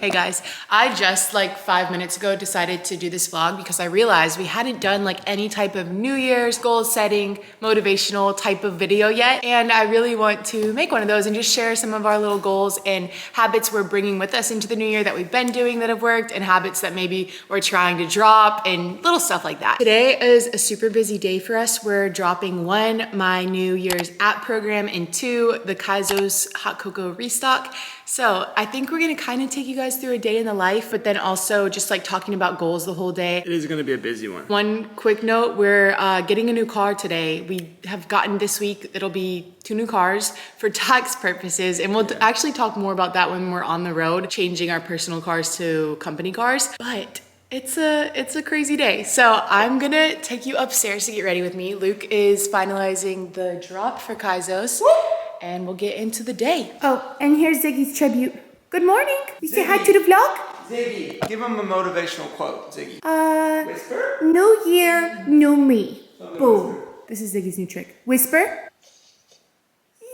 Hey guys, I just like 5 minutes ago decided to do this vlog because I realized we hadn't done like any type of New Year's goal setting, motivational type of video yet. And I really want to make one of those and just share some of our little goals and habits we're bringing with us into the new year that we've been doing that have worked, and habits that maybe we're trying to drop and little stuff like that. Today is a super busy day for us. We're dropping 1, my New Year's app program, and 2, the Kaizo's hot cocoa restock. So I think we're gonna kind of take you guys through a day in the life, but then also just like talking about goals the whole day. It is gonna be a busy one. One quick note, we're getting a new car today. We have gotten this week, it'll be 2 new cars for tax purposes. And we'll actually talk more about that when we're on the road, changing our personal cars to company cars. But it's a crazy day. So I'm gonna take you upstairs to get ready with me. Luke is finalizing the drop for Kaizo's. And we'll get into the day. Oh, and here's Ziggy's tribute. Good morning. You say hi to the vlog? Ziggy, give him a motivational quote, Ziggy. Whisper? New year, new me. Boom. This is Ziggy's new trick. Whisper.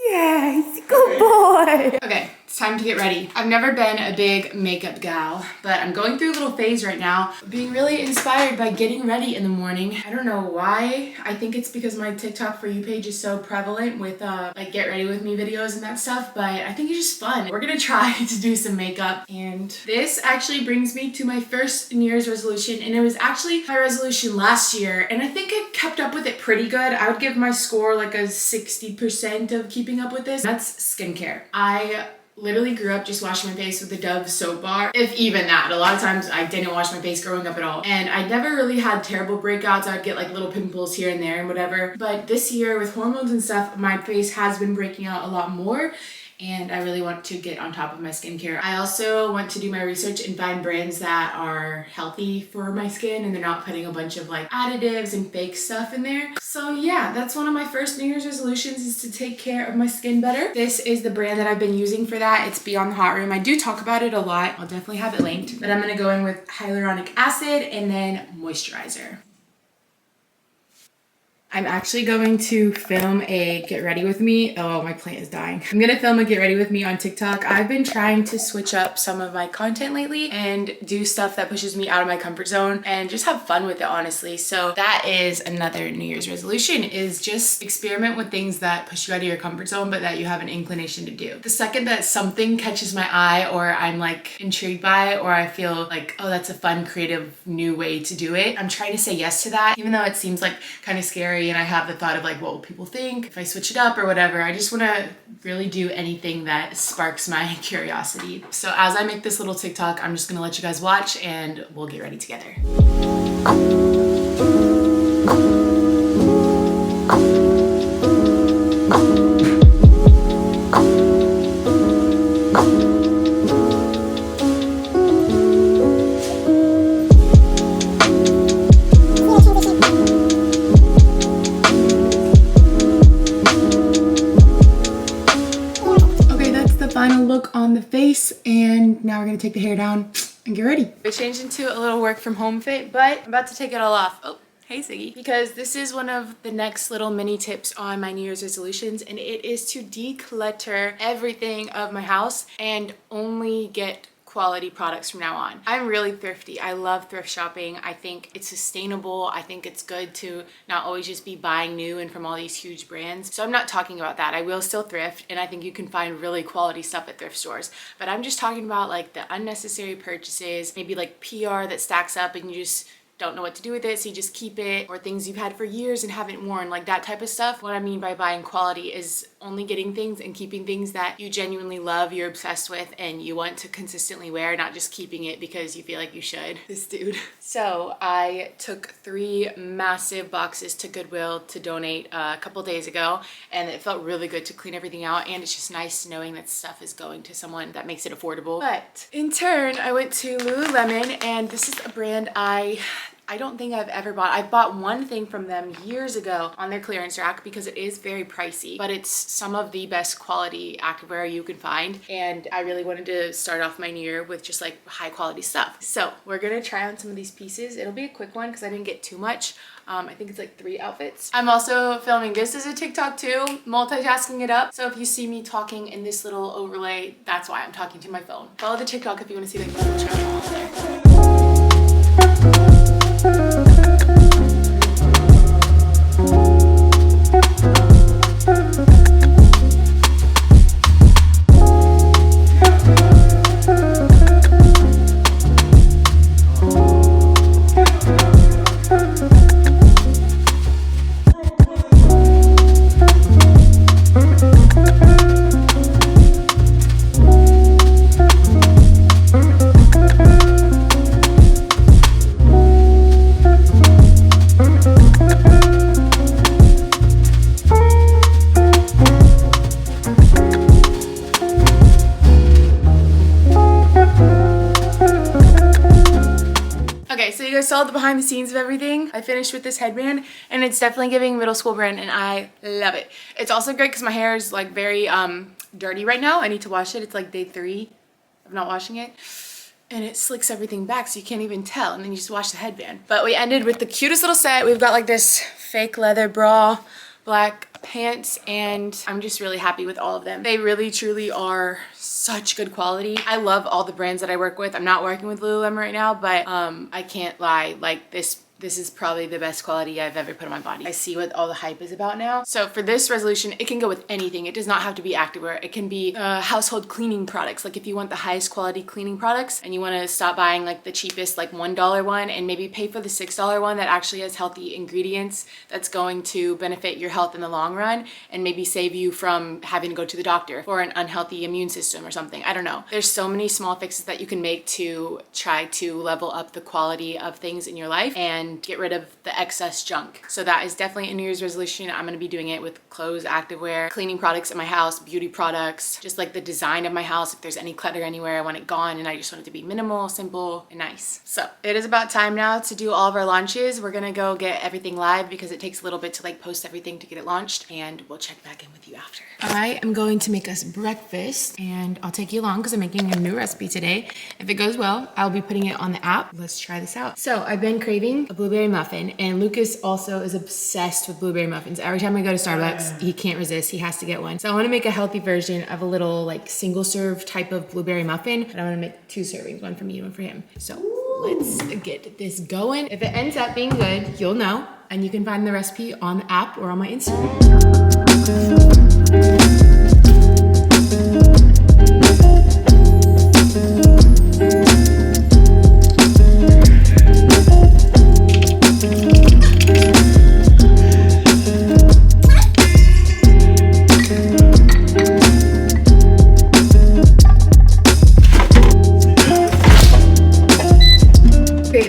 Yes, good boy. Okay, it's time to get ready. I've never been a big makeup gal, but I'm going through a little phase right now, being really inspired by getting ready in the morning. I don't know why. I think it's because my TikTok For You page is so prevalent with like get ready with me videos and that stuff, but I think it's just fun. We're gonna try to do some makeup, and this actually brings me to my first New Year's resolution, and it was actually my resolution last year, and I think I kept up with it pretty good. I would give my score like a 60% of keeping up with this. That's skincare. I literally grew up just washing my face with the Dove soap bar, if even that. A lot of times I didn't wash my face growing up at all, and I never really had terrible breakouts. I'd get like little pimples here and there and whatever, but this year with hormones and stuff, my face has been breaking out a lot more, and I really want to get on top of my skincare. I also want to do my research and find brands that are healthy for my skin and they're not putting a bunch of like additives and fake stuff in there. So yeah, that's one of my first New Year's resolutions, is to take care of my skin better. This is the brand that I've been using for that. It's Beyond the Hot Room. I do talk about it a lot. I'll definitely have it linked, but I'm gonna go in with hyaluronic acid and then moisturizer. I'm actually going to film a get ready with me. Oh, my plant is dying. I'm gonna film a get ready with me on TikTok. I've been trying to switch up some of my content lately and do stuff that pushes me out of my comfort zone and just have fun with it, honestly. So that is another New Year's resolution, is just experiment with things that push you out of your comfort zone, but that you have an inclination to do. The second that something catches my eye, or I'm like intrigued by it, or I feel like, oh, that's a fun, creative, new way to do it, I'm trying to say yes to that, even though it seems like kind of scary. And I have the thought of like, what will people think if I switch it up or whatever. I just want to really do anything that sparks my curiosity. So as I make this little TikTok, I'm just gonna let you guys watch and we'll get ready together. Final look on the face, and now we're gonna take the hair down and get ready. I changed into a little work from home fit, but I'm about to take it all off. Oh, hey Ziggy. Because this is one of the next little mini tips on my New Year's resolutions, and it is to declutter everything of my house and only get quality products from now on. I'm really thrifty. I love thrift shopping. I think it's sustainable. I think it's good to not always just be buying new and from all these huge brands. So I'm not talking about that. I will still thrift, and I think you can find really quality stuff at thrift stores. But I'm just talking about like the unnecessary purchases, maybe like PR that stacks up and you just don't know what to do with it, so you just keep it, or things you've had for years and haven't worn, like that type of stuff. What I mean by buying quality is only getting things and keeping things that you genuinely love, you're obsessed with, and you want to consistently wear, not just keeping it because you feel like you should. This dude. So I took 3 massive boxes to Goodwill to donate a couple days ago, and it felt really good to clean everything out, and it's just nice knowing that stuff is going to someone that makes it affordable. But in turn, I went to Lululemon, and this is a brand I I don't think I've bought one thing from them years ago on their clearance rack because it is very pricey, but it's some of the best quality activewear you can find. And I really wanted to start off my new year with just like high quality stuff. So we're gonna try on some of these pieces. It'll be a quick one because I didn't get too much. I think it's like 3 outfits. I'm also filming this as a TikTok too, multitasking it up. So if you see me talking in this little overlay, that's why I'm talking to my phone. Follow the TikTok if you want to see like the whole channel over there. Saw the behind the scenes of everything. I finished with this headband and it's definitely giving middle school brand and I love it. It's also great because my hair is like very dirty right now. I need to wash it. It's like day 3 of not washing it and it slicks everything back so you can't even tell, and then you just wash the headband. But we ended with the cutest little set. We've got like this fake leather bra, black pants, and I'm just really happy with all of them. They really truly are such good quality. I love all the brands that I work with. I'm not working with Lululemon right now, but I can't lie, like this is probably the best quality I've ever put on my body. I see what all the hype is about now. So for this resolution, it can go with anything. It does not have to be activewear. It can be household cleaning products. Like if you want the highest quality cleaning products and you want to stop buying like the cheapest like $1 one and maybe pay for the $6 one that actually has healthy ingredients that's going to benefit your health in the long run and maybe save you from having to go to the doctor for an unhealthy immune system or something. I don't know. There's so many small fixes that you can make to try to level up the quality of things in your life and get rid of the excess junk. So that is definitely a New Year's resolution. I'm gonna be doing it with clothes, activewear, cleaning products in my house, beauty products, just like the design of my house. If there's any clutter anywhere, I want it gone and I just want it to be minimal, simple, and nice. So it is about time now to do all of our launches. We're gonna go get everything live because it takes a little bit to like post everything to get it launched, and we'll check back in with you after. I am going to make us breakfast and I'll take you along because I'm making a new recipe today. If it goes well, I'll be putting it on the app. Let's try this out. So I've been craving a blueberry muffin, and Lucas also is obsessed with blueberry muffins. Every time I go to Starbucks, he can't resist. He has to get one. So I want to make a healthy version of a little like single serve type of blueberry muffin, but I want to make 2 servings, one for me, one for him. So let's get this going. If it ends up being good, you'll know, and you can find the recipe on the app or on my Instagram.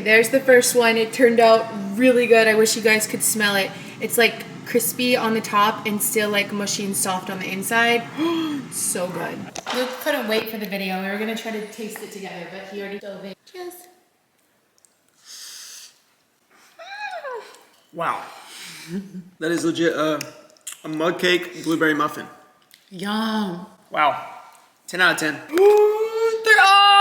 There's the first one. It turned out really good. I wish you guys could smell it. It's like crispy on the top and still like mushy and soft on the inside. So good. Luke couldn't wait for the video. We were gonna try to taste it together, but he already dove in. Cheers. Wow. That is legit a mug cake blueberry muffin. Yum. Wow. 10 out of 10.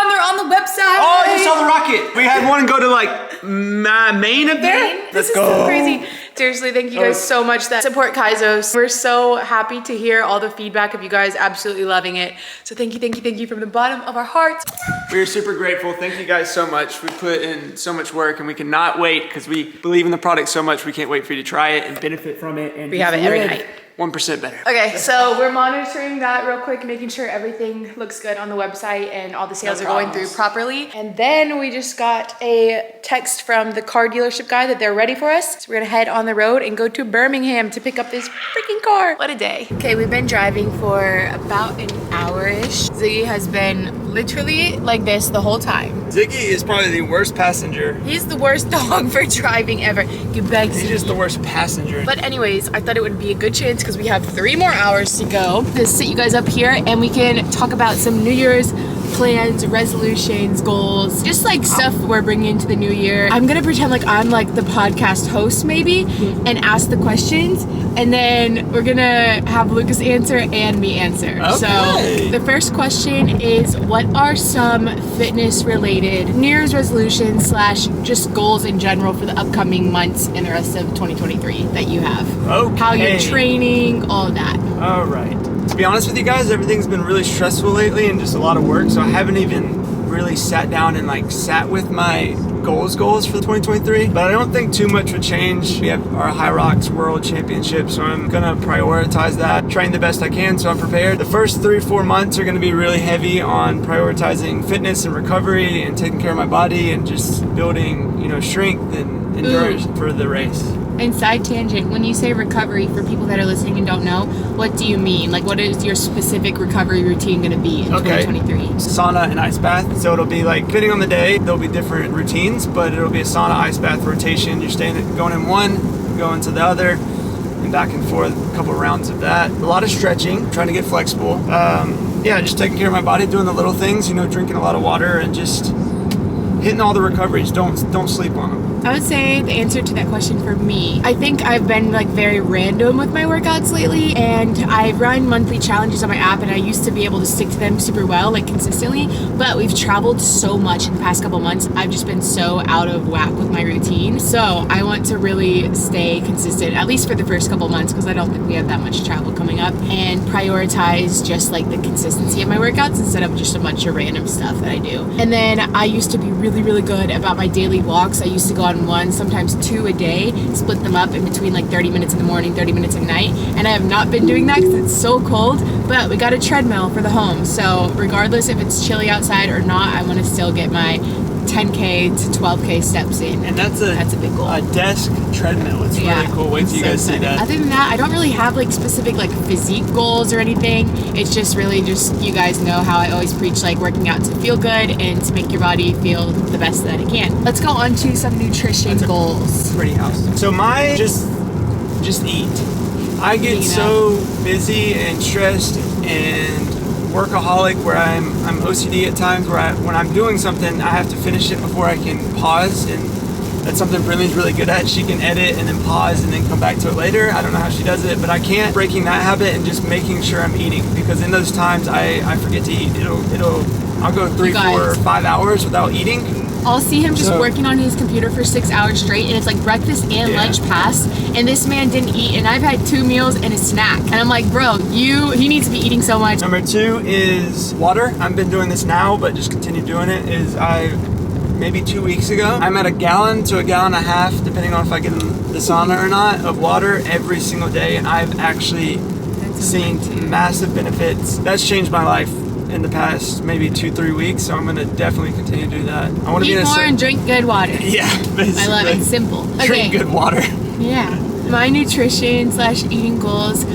They're on the website. Oh, I just saw the rocket. We had one go to like Maine up there. This is so crazy. Seriously, thank you guys so much that support Kaizos. We're so happy to hear all the feedback of you guys absolutely loving it. So thank you from the bottom of our hearts. We are super grateful. Thank you guys so much. We put in so much work and we cannot wait because we believe in the product so much. We can't wait for you to try it and benefit from it. And we have it every night. 1% better. Okay, so we're monitoring that real quick, making sure everything looks good on the website and all the sales are going through properly. And then we just got a text from the car dealership guy that they're ready for us. So we're gonna head on the road and go to Birmingham to pick up this freaking car. What a day. Okay, we've been driving for about an hour-ish. Ziggy has been literally like this the whole time. Ziggy is probably the worst passenger. He's the worst dog for driving ever. Get back, Ziggy. He's just the worst passenger. But anyways, I thought it would be a good chance because we have 3 more hours to go to sit you guys up here and we can talk about some New Year's plans, resolutions, goals, just like stuff we're bringing into the new year. I'm gonna pretend like I'm like the podcast host maybe and ask the questions, and then we're gonna have Lucas answer and me answer. Okay. So the first question is, what are some fitness related New Year's resolutions / just goals in general for the upcoming months and the rest of 2023 that you have? Okay. How you're training, all of that. All right. To be honest with you guys, everything's been really stressful lately and just a lot of work, so I haven't even really sat down and like sat with my goals for 2023, but I don't think too much would change. We have our High Rocks World Championship, so I'm gonna prioritize that, train the best I can so I'm prepared. The first 3-4 months are gonna be really heavy on prioritizing fitness and recovery and taking care of my body and just building, strength and endurance for the race. And side tangent, when you say recovery, for people that are listening and don't know, what do you mean? Like, what is your specific recovery routine going to be in 2023? Sauna and ice bath. So it'll be like, depending on the day, there'll be different routines, but it'll be a sauna, ice bath rotation. You're going in one, going to the other, and back and forth, a couple of rounds of that. A lot of stretching, trying to get flexible. Just taking care of my body, doing the little things, drinking a lot of water and just hitting all the recoveries. Don't sleep on them. I would say the answer to that question for me, I think I've been like very random with my workouts lately, and I run monthly challenges on my app, and I used to be able to stick to them super well, like consistently, but we've traveled so much in the past couple months. I've just been so out of whack with my routine. So I want to really stay consistent, at least for the first couple months, because I don't think we have that much travel coming up, and prioritize just like the consistency of my workouts instead of just a bunch of random stuff that I do. And then I used to be really, really good about my daily walks. I used to go on 1, sometimes 2 a day, split them up in between like 30 minutes in the morning, 30 minutes at night, and I have not been doing that because it's so cold, but we got a treadmill for the home, so regardless if it's chilly outside or not, I want to still get my 10K to 12K steps in, and that's a big goal. A desk treadmill, it's really cool. Wait till you guys see that. Other than that, I don't really have like specific like physique goals or anything. It's just really just, you guys know how I always preach like working out to feel good and to make your body feel the best that it can. Let's go on to some nutrition goals. Pretty awesome. So mine, just eat. I get so busy and stressed and workaholic where I'm OCD at times where when I'm doing something I have to finish it before I can pause, and that's something Brinley's really good at. She can edit and then pause and then come back to it later. I don't know how she does it, but I can't. Breaking that habit and just making sure I'm eating, because in those times I forget to eat. I'll go 3, 4, 5 hours without eating. I'll see him just working on his computer for 6 hours straight, and it's like breakfast and lunch pass, and this man didn't eat, and I've had 2 meals and a snack, and I'm like, bro, he needs to be eating so much. Number 2 is water. I've been doing this now, but just continue doing it. Maybe 2 weeks ago, I'm at 1 gallon to 1.5 gallons, depending on if I get in the sauna or not, of water every single day, and I've actually seen massive benefits. That's changed my life in the past maybe 2-3 weeks, so I'm gonna definitely continue to do that. I want to be in Eat more and drink good water. Yeah, basically. I love it. Simple. Drink good water. Yeah. My nutrition / eating goals,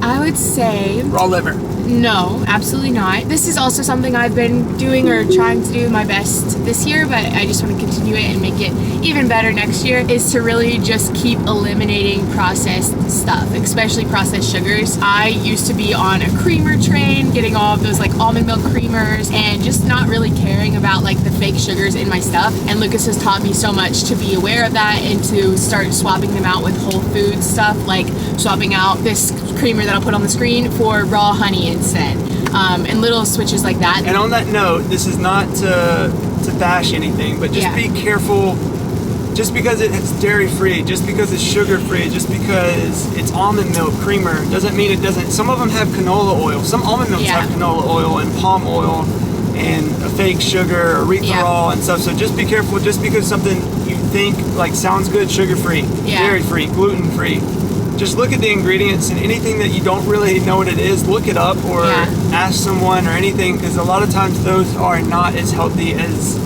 I would say Raw liver. no, absolutely not. This is also something I've been doing or trying to do my best this year, but I just want to continue it and make it even better next year, is to really just keep eliminating processed stuff, especially processed sugars. I used to be on a creamer train, getting all of those like almond milk creamers and just not really caring about like the fake sugars in my stuff. And Lucas has taught me so much to be aware of that and to start swapping them out with whole food stuff, like swapping out this creamer that I'll put on the screen for raw honey instead, and little switches like that. And on that note, this is not to bash anything, but just be careful. Just because it's dairy free, just because it's sugar free, just because it's almond milk creamer doesn't mean it doesn't. Some of them have canola oil. Some almond milks have canola oil and palm oil and a fake sugar, erythritol and stuff. So just be careful. Just because something you think like sounds good, sugar free, dairy free, gluten free, just look at the ingredients, and anything that you don't really know what it is, look it up or ask someone or anything, because a lot of times those are not as healthy as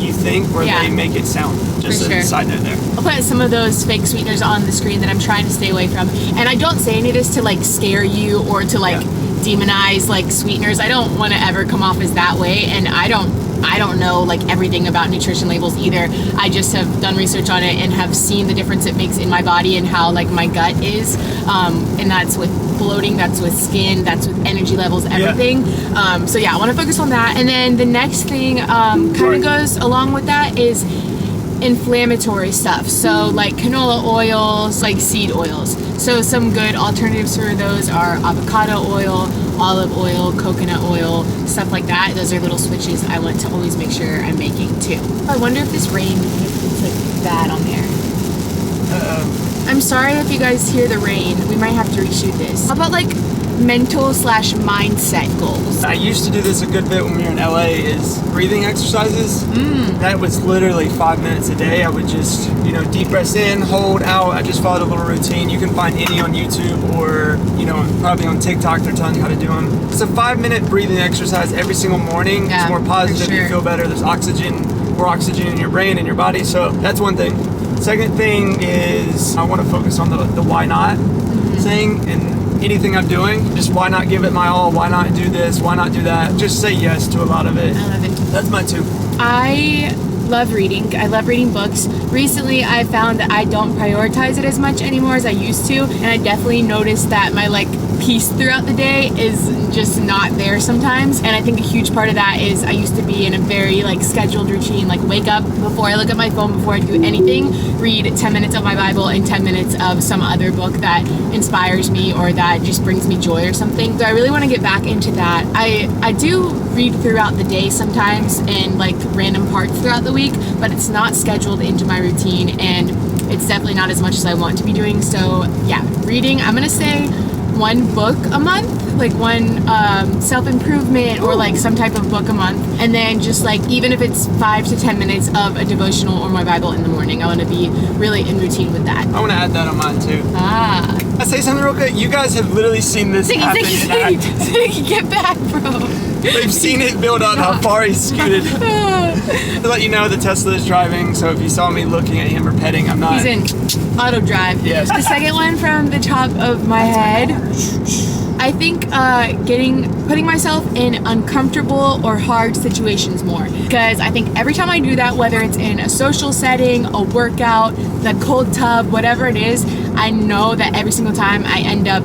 you think or they make it sound. Just a side note there. I'll put some of those fake sweeteners on the screen that I'm trying to stay away from. And I don't say any of this to like scare you or to like demonize like sweeteners. I don't want to ever come off as that way, and I don't I don't know like everything about nutrition labels either. I just have done research on it and have seen the difference it makes in my body and how like my gut is, and that's with bloating, that's with skin, that's with energy levels, everything. So yeah, I want to focus on that. And then the next thing kind of goes along with that is inflammatory stuff. So like canola oils, like seed oils. So some good alternatives for those are avocado oil, olive oil, coconut oil, stuff like that. Those are little switches I want to always make sure I'm making too. I wonder if this rain, if it's like bad on there. I'm sorry if you guys hear the rain. We might have to reshoot this. How about like mental/mindset goals? I used to do this a good bit when we were in LA, is breathing exercises. That was literally 5 minutes a day. I would just, you know, deep breaths in, hold out. I just followed a little routine. You can find any on YouTube or, you know, probably on TikTok. They're telling you how to do them. It's a 5-minute breathing exercise every single morning. It's more positive. You feel better. There's more oxygen in your brain and your body. So that's one thing. Second thing is I want to focus on the why not thing, and anything I'm doing, just why not give it my all? Why not do this? Why not do that? Just say yes to a lot of it. I love it. That's my 2. I love reading. I love reading books. Recently, I found that I don't prioritize it as much anymore as I used to, and I definitely noticed that my like peace throughout the day is just not there sometimes. And I think a huge part of that is I used to be in a very like scheduled routine, like wake up before I look at my phone, before I do anything, read 10 minutes of my Bible and 10 minutes of some other book that inspires me or that just brings me joy or something. So I really want to get back into that. I do read throughout the day sometimes and like random parts throughout the week, but it's not scheduled into my routine, and it's definitely not as much as I want to be doing. So yeah, reading, I'm gonna say 1 book a month, like one self-improvement or like some type of book a month, and then just like even if it's 5 to 10 minutes of a devotional or my Bible in the morning, I want to be really in routine with that. I want to add that on mine too. I say something real quick. You guys have literally seen this happen. Get back, bro. They've seen it build up, how far he's scooted. To let you know, the Tesla is driving, so if you saw me looking at him or petting, I'm not. He's in auto drive. Yes. The second one from the top of my head, I think putting myself in uncomfortable or hard situations more, because I think every time I do that, whether it's in a social setting, a workout, the cold tub, whatever it is, I know that every single time I end up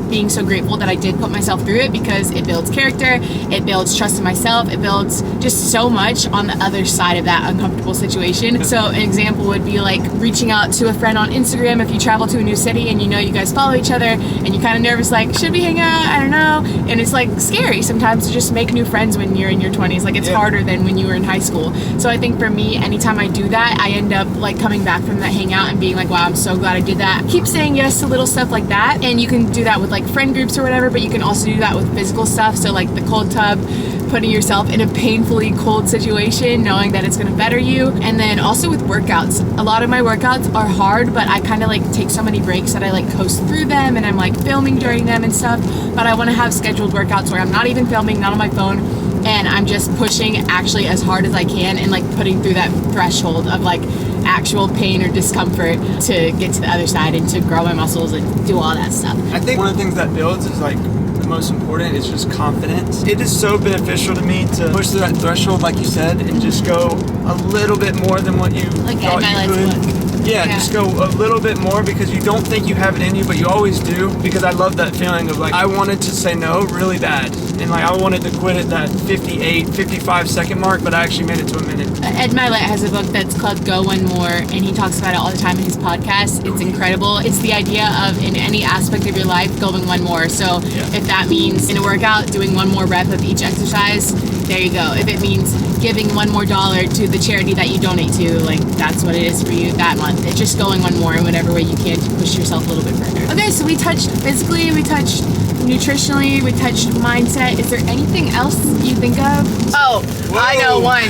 being so grateful that I did put myself through it, because it builds character, it builds trust in myself, it builds just so much on the other side of that uncomfortable situation. So an example would be like reaching out to a friend on Instagram if you travel to a new city and you know you guys follow each other and you're kind of nervous, like, should we hang out? I don't know. And it's like scary sometimes to just make new friends when you're in your 20s. Like it's harder than when you were in high school. So I think for me, anytime I do that, I end up like coming back from that hangout and being like, wow, I'm so glad I did that. Keep saying yes to little stuff like that. And you can do that with like friend groups or whatever, but you can also do that with physical stuff. So like the cold tub, putting yourself in a painfully cold situation, knowing that it's going to better you. And then also with workouts, a lot of my workouts are hard, but I kind of like take so many breaks that I like coast through them and I'm like filming during them and stuff. But I want to have scheduled workouts where I'm not even filming, not on my phone, and I'm just pushing actually as hard as I can and like putting through that threshold of like actual pain or discomfort to get to the other side and to grow my muscles and do all that stuff. I think one of the things that builds is like the most important is just confidence. It is so beneficial to me to push through that threshold, like you said, and just go a little bit more than what you thought you could. Yeah, just go a little bit more, because you don't think you have it in you, but you always do. Because I love that feeling of like, I wanted to say no really bad. And like, I wanted to quit at that 58, 55 second mark, but I actually made it to a minute. Ed Milet has a book that's called Go One More, and he talks about it all the time in his podcast. It's incredible. It's the idea of in any aspect of your life, going one more. So if that means in a workout, doing one more rep of each exercise, there you go. If it means giving $1 more to the charity that you donate to, like that's what it is for you that month. It's just going one more in whatever way you can to push yourself a little bit further. Okay, so we touched physically, we touched nutritionally, we touched mindset. Is there anything else you think of? Oh, whoa. I know one.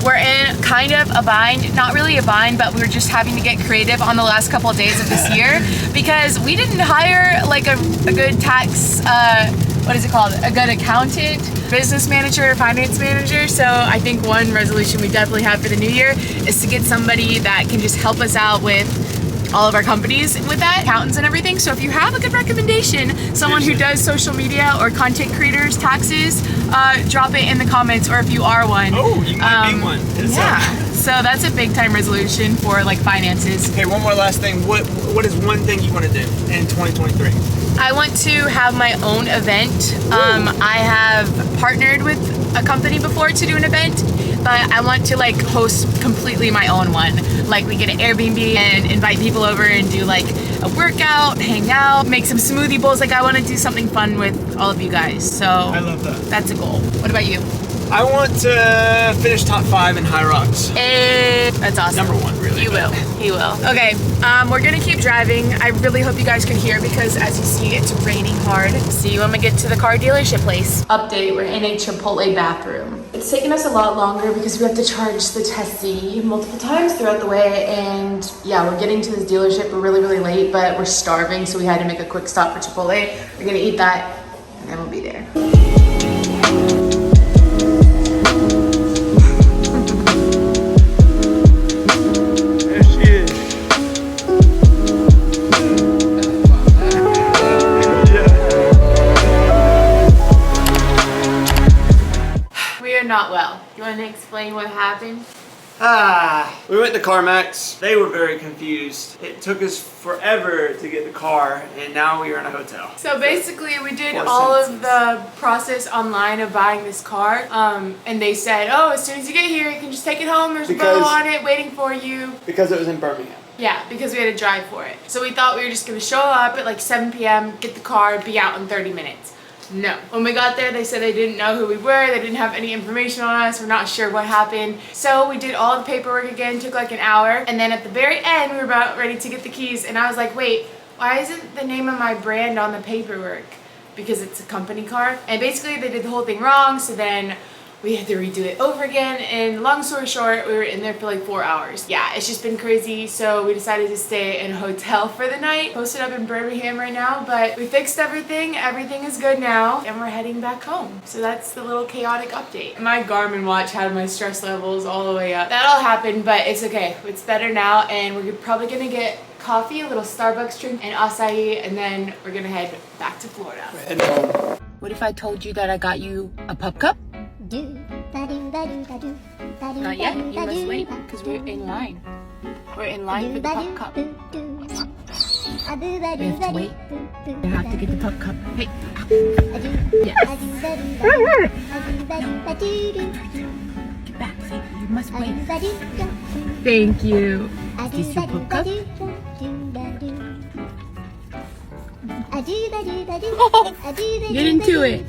We're in kind of a bind, not really a bind, but we're just having to get creative on the last couple of days of this year because we didn't hire like a good tax, what is it called? A good accountant, business manager, finance manager. So I think one resolution we definitely have for the new year is to get somebody that can just help us out with all of our companies with that, accountants and everything. So if you have a good recommendation, someone who does social media or content creators, taxes, drop it in the comments, or if you are one. Oh, you might be one. Yeah. So that's a big time resolution for like finances. Okay, one more last thing. What is one thing you want to do in 2023? I want to have my own event. I have partnered with a company before to do an event, but I want to like host completely my own one. Like we get an Airbnb and invite people over and do like a workout, hang out, make some smoothie bowls. Like I want to do something fun with all of you guys. So I love that. That's a goal. What about you? I want to finish top 5 in High Rocks. That's awesome. Number 1, really. You will. He will. Okay, we're gonna keep driving. I really hope you guys can hear because as you see, it's raining hard. See you when we get to the car dealership place. Update, we're in a Chipotle bathroom. It's taken us a lot longer because we have to charge the Tessie multiple times throughout the way. And yeah, we're getting to this dealership. We're really, really late, but we're starving. So we had to make a quick stop for Chipotle. We're gonna eat that and then we'll be there. Not well. You want to explain what happened? We went to CarMax. They were very confused. It took us forever to get the car, and now we are in a hotel. So basically, we did all of the process online of buying this car, and they said, oh, as soon as you get here, you can just take it home. There's a bow on it waiting for you. Because it was in Birmingham. Yeah, because we had to drive for it. So we thought we were just going to show up at like 7 p.m., get the car, be out in 30 minutes. No. When we got there, they said they didn't know who we were. They didn't have any information on us. We're not sure what happened. So we did all the paperwork again. Took like an hour. And then at the very end, we were about ready to get the keys. And I was like, wait, why isn't the name of my brand on the paperwork? Because it's a company car. And basically, they did the whole thing wrong. So then we had to redo it over again, and long story short, we were in there for like 4 hours. Yeah, it's just been crazy, so we decided to stay in a hotel for the night. Posted up in Birmingham right now, but we fixed everything. Everything is good now, and we're heading back home. So that's the little chaotic update. My Garmin watch had my stress levels all the way up. That all happened, but it's okay. It's better now, and we're probably gonna get coffee, a little Starbucks drink, and acai, and then we're gonna head back to Florida. What if I told you that I got you a pup cup? Not yet, you must wait, because we're in line. We're in line for the pup cup. We have to wait. You have to get the pup cup. Hey. Yes. Get back, see, you must wait. Thank you. Is this your pup cup? Get into it.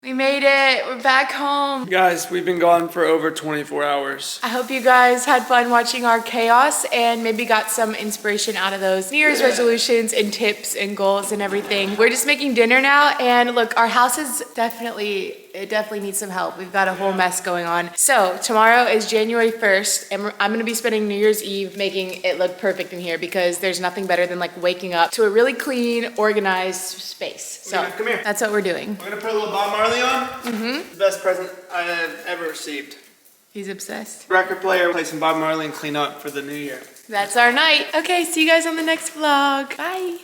We made it. We're back home. Guys, we've been gone for over 24 hours. I hope you guys had fun watching our chaos and maybe got some inspiration out of those New Year's resolutions and tips and goals and everything. We're just making dinner now, and look, our house is definitely needs some help. We've got a whole mess going on. So tomorrow is January 1st, and I'm gonna be spending New Year's Eve making it look perfect in here, because there's nothing better than like waking up to a really clean, organized space. So come here. That's what we're doing. We're gonna put a little Bob Marley on. Mm-hmm. The best present I have ever received. He's obsessed. Record player, play some Bob Marley and clean up for the new year. That's our night. Okay, see you guys on the next vlog. Bye.